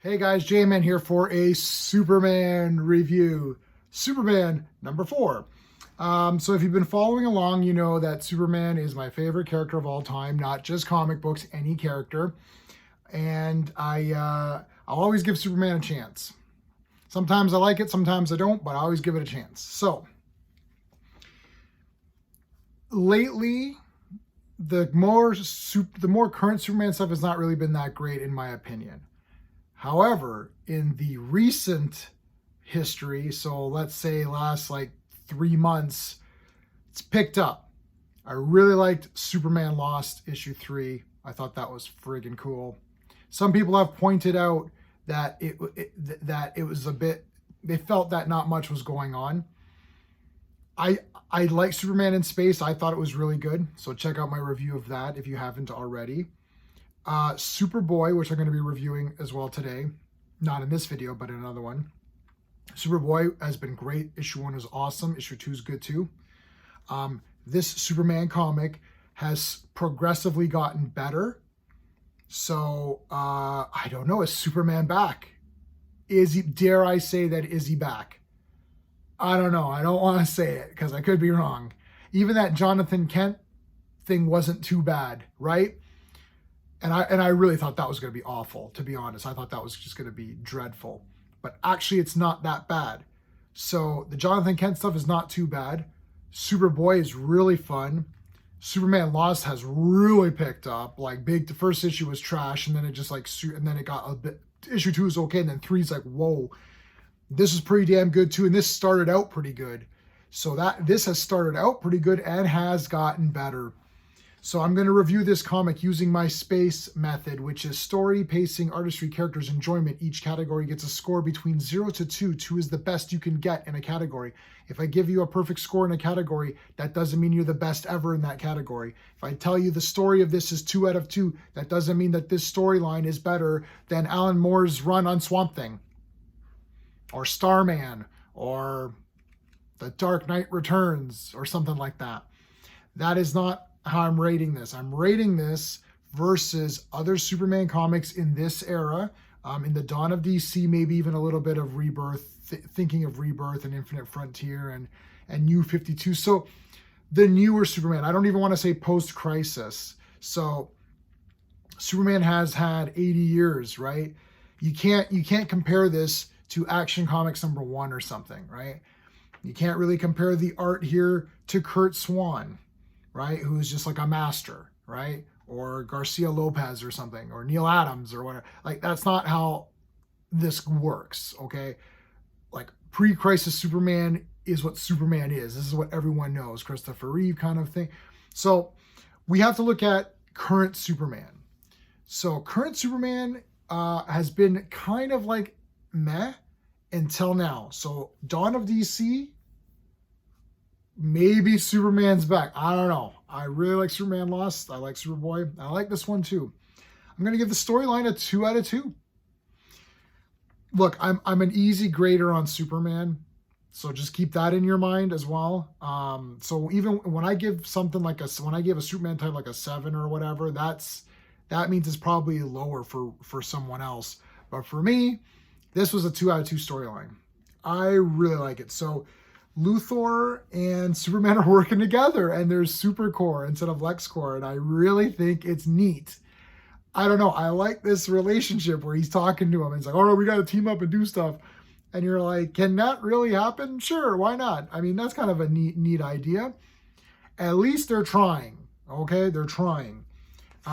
Hey guys, J-Man here for a Superman review. Superman number 4. So if you've been following along, you know that Superman is my favorite character of all time, not just comic books, any character. And I'll always give Superman a chance. Sometimes I like it, sometimes I don't, but I always give it a chance. So lately, the more current Superman stuff has not really been that great in my opinion. However, in the recent history, so let's say last like 3 months, it's picked up. I really liked Superman Lost issue 3. I thought that was friggin' cool. Some people have pointed out that it was a bit, they felt that not much was going on. I like Superman in Space. I thought it was really good. So check out my review of that if you haven't already. Superboy, which I'm going to be reviewing as well today. Not in this video, but in another one. Superboy has been great. Issue 1 is awesome. Issue 2 is good too. This Superman comic has progressively gotten better. So, I don't know. Is Superman back? Dare I say that, is he back? I don't know. I don't want to say it because I could be wrong. Even that Jonathan Kent thing wasn't too bad, right? And I really thought that was going to be awful, to be honest. I thought that was just going to be dreadful. But actually, it's not that bad. So the Jonathan Kent stuff is not too bad. Superboy is really fun. Superman Lost has really picked up. Like the first issue was trash, and then it just and then it got a bit. Issue 2 is okay, and then 3 is like, whoa, this is pretty damn good too. And this started out pretty good. So this has started out pretty good and has gotten better. So I'm going to review this comic using my SPACE method, which is story, pacing, artistry, characters, enjoyment. Each category gets a score between 0 to 2. 2 is the best you can get in a category. If I give you a perfect score in a category, that doesn't mean you're the best ever in that category. If I tell you the story of this is 2 out of 2, that doesn't mean that this storyline is better than Alan Moore's run on Swamp Thing, or Starman, or The Dark Knight Returns, or something like that. That is not how I'm rating this. I'm rating this versus other Superman comics in this era, in the dawn of DC, maybe even a little bit of Rebirth, thinking of Rebirth and Infinite Frontier and New 52. So the newer Superman, I don't even want to say post-crisis. So Superman has had 80 years, right? You can't compare this to Action Comics #1 or something, right? You can't really compare the art here to Kurt Swan, right? Who's just like a master, right? Or Garcia Lopez or something, or Neil Adams or whatever. Like, that's not how this works, okay? Like, pre-crisis Superman is what Superman is. This is what everyone knows, Christopher Reeve kind of thing. So we have to look at current Superman. So current Superman has been kind of like meh until now. So dawn of DC, maybe Superman's back. I don't know. I really like Superman Lost. I like Superboy. I like this one too. I'm going to give the storyline a 2 out of 2. Look, I'm an easy grader on Superman, so just keep that in your mind as well. So even when I give something like when I give a Superman type like a 7 or whatever, that means it's probably lower for someone else. But for me, this was a 2 out of 2 storyline. I really like it. So Luthor and Superman are working together, and there's Supercore instead of LexCorp, and I really think it's neat. I don't know. I like this relationship where he's talking to him, and it's like, oh, no, we got to team up and do stuff. And you're like, can that really happen? Sure, why not? I mean, that's kind of a neat idea. At least they're trying, okay? They're trying.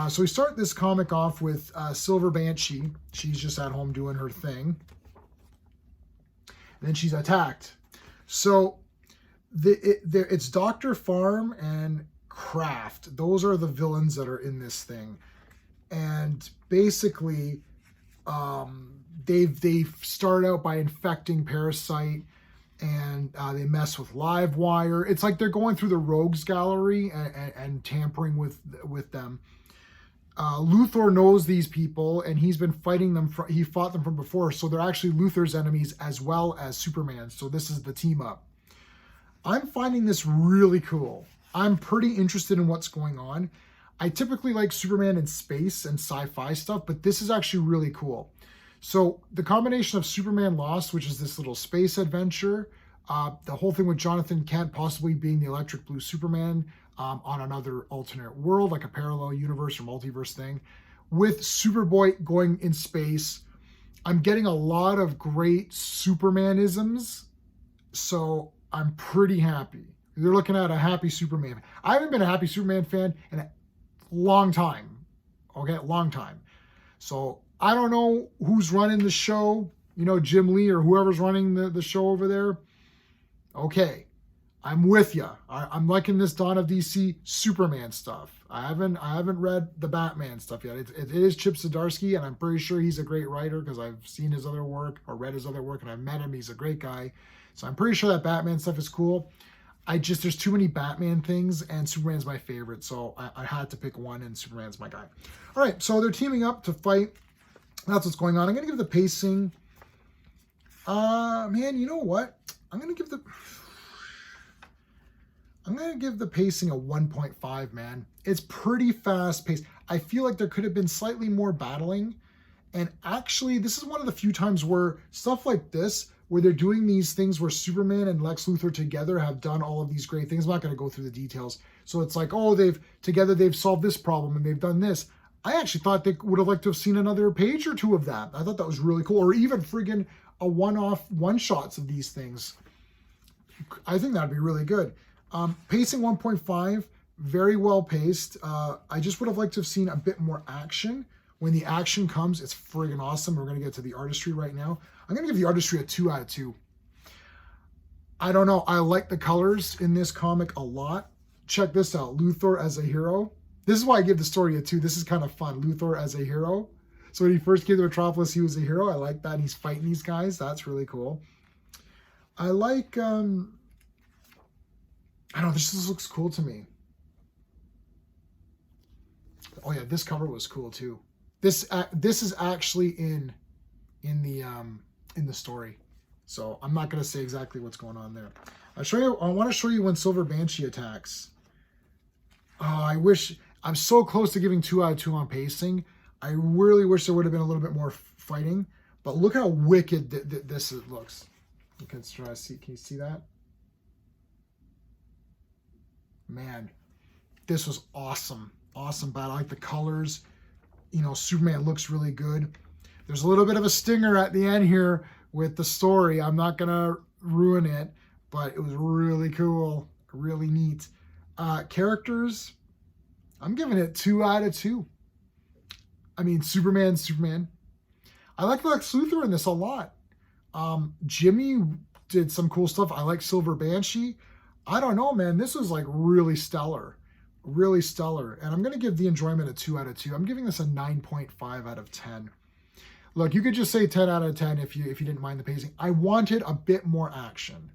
So we start this comic off with Silver Banshee. She's just at home doing her thing. And then she's attacked. So it's Dr. Farm and Kraft. Those are the villains that are in this thing. And basically, they start out by infecting Parasite, and they mess with Livewire. It's like they're going through the rogues gallery and tampering with them. Luthor knows these people, and he's been fighting them. He fought them from before, so they're actually Luthor's enemies as well as Superman. So this is the team up. I'm finding this really cool. I'm pretty interested in what's going on. I typically like Superman in space and sci-fi stuff, but this is actually really cool. So the combination of Superman Lost, which is this little space adventure, the whole thing with Jonathan Kent possibly being the electric blue Superman on another alternate world, like a parallel universe or multiverse thing, with Superboy going in space. I'm getting a lot of great Supermanisms, so I'm pretty happy. You're looking at a happy Superman. I haven't been a happy Superman fan in a long time. Okay, long time. So I don't know who's running the show, Jim Lee or whoever's running the show over there. Okay, I'm with you. I'm liking this Dawn of DC Superman stuff. I haven't read the Batman stuff yet. It is Chip Zdarsky, and I'm pretty sure he's a great writer because I've seen his other work or read his other work, and I've met him. He's a great guy. So I'm pretty sure that Batman stuff is cool. There's too many Batman things, and Superman's my favorite, so I had to pick one, and Superman's my guy. All right, so they're teaming up to fight. That's what's going on. I'm going to give the pacing. Man, you know what? I'm going to give the pacing a 1.5, man. It's pretty fast paced. I feel like there could have been slightly more battling. And actually, this is one of the few times where stuff like this, where they're doing these things where Superman and Lex Luthor together have done all of these great things. I'm not going to go through the details. So it's like, oh, they've solved this problem and they've done this. I actually thought they would have liked to have seen another page or two of that. I thought that was really cool. Or even friggin' a one-shots of these things. I think that'd be really good. Pacing 1.5, very well paced. I just would have liked to have seen a bit more action. When the action comes, it's friggin' awesome. We're going to get to the artistry right now. I'm going to give the artistry a 2 out of 2. I don't know. I like the colors in this comic a lot. Check this out. Luthor as a hero. This is why I give the story a 2. This is kind of fun. Luthor as a hero. So when he first came to Metropolis, he was a hero. I like that. He's fighting these guys. That's really cool. I like... I don't know. This just looks cool to me. Oh yeah, this cover was cool too. This is actually in the story, so I'm not gonna say exactly what's going on there. I want to show you when Silver Banshee attacks. Oh, I wish I'm so close to giving 2 out of 2 on pacing. I really wish there would have been a little bit more fighting, but look how wicked this looks. You can try to see. Can you see that? Man, this was awesome. Awesome battle. I like the colors. Superman looks really good. There's a little bit of a stinger at the end here with the story. I'm not going to ruin it, but it was really cool. Really neat. Characters, I'm giving it 2 out of 2. I mean, Superman. I like Lex Luthor in this a lot. Jimmy did some cool stuff. I like Silver Banshee. I don't know, man. This was like really stellar. Really stellar. And I'm going to give the enjoyment a 2 out of 2. I'm giving this a 9.5 out of 10. Look, you could just say 10 out of 10 if you didn't mind the pacing. I wanted a bit more action.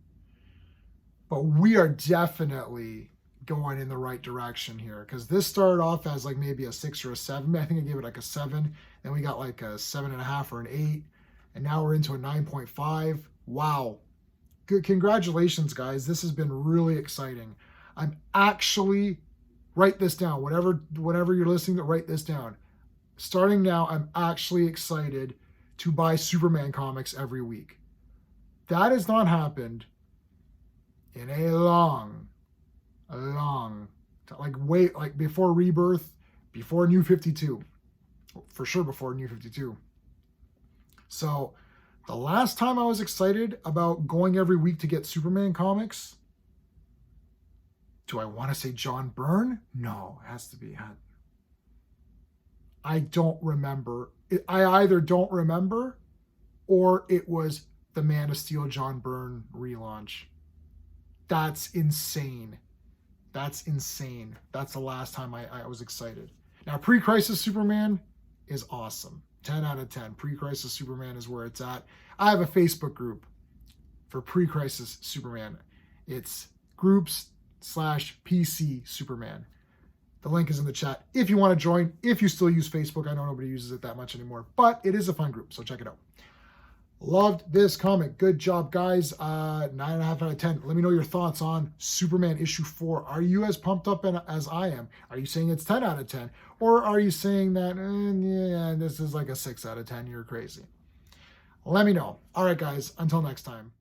But we are definitely going in the right direction here. Because this started off as like maybe a 6 or a 7. I think I gave it like a 7. Then we got like a 7.5 or an 8. And now we're into a 9.5. Wow. Good. Congratulations, guys. This has been really exciting. I'm actually... Write this down. Whatever you're listening to, write this down. Starting now, I'm actually excited to buy Superman comics every week. That has not happened in a long, like before Rebirth, before New 52. For sure before New 52. So the last time I was excited about going every week to get Superman comics, do I want to say John Byrne? No, it has to be. I don't remember. I either don't remember or it was the Man of Steel John Byrne relaunch. That's insane. That's insane. That's the last time I was excited. Now, Pre-Crisis Superman is awesome. 10 out of 10. Pre-Crisis Superman is where it's at. I have a Facebook group for Pre-Crisis Superman. It's groups/PC Superman. The link is in the chat if you want to join, if you still use Facebook. I know nobody uses it that much anymore, but it is a fun group, so check it out. Loved this comic. Good job, guys. 9.5 out of 10. Let me know your thoughts on Superman issue 4. Are you as pumped up as I am? Are you saying it's 10 out of 10? Or are you saying that, yeah, this is like a 6 out of 10? You're crazy. let me know. All right, guys, until next time.